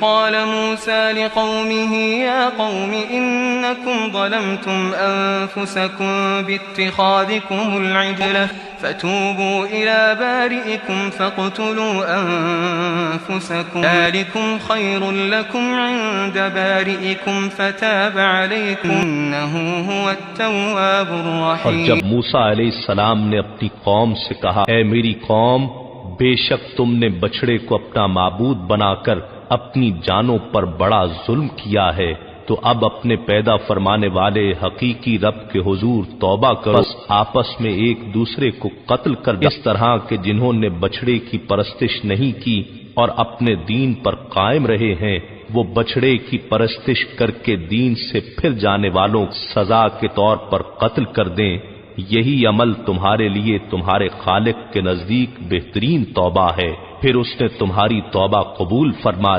क़ाल मूसा लिक़ौमिही या क़ौम इन्नकुम ज़लमतुम अन्फुसकुम बित्तिख़ाज़िकुमुल इज्ल फ़तूबू इला बारिइकुम फ़क़्तुलू अन्फुसकुम ज़ालिकुम ख़ैरुल लकुम इन्द बारिइकुम फ़ताब अलैकुम इन्नहु हुवत तव्वाबुर रहीम। और जब मूसा अलैहिस्सलाम ने अपनी कौम से कहा, ऐ मेरी कौम, बेशक तुमने बछड़े को अपना माबूद बनाकर अपनी जानों पर बड़ा जुल्म किया है, तो अब अपने पैदा फरमाने वाले हकीकी रब के हुजूर तौबा करो, बस आपस में एक दूसरे को कत्ल कर दो। इस तरह के जिन्होंने बछड़े की परस्तिश नहीं की और अपने दीन पर कायम रहे हैं, वो बछड़े की परस्तिश करके दीन से फिर जाने वालों को सजा के तौर पर कत्ल कर दें। यही अमल तुम्हारे लिए तुम्हारे खालिक के नजदीक बेहतरीन तौबा है, फिर उसने तुम्हारी तौबा कबूल फरमा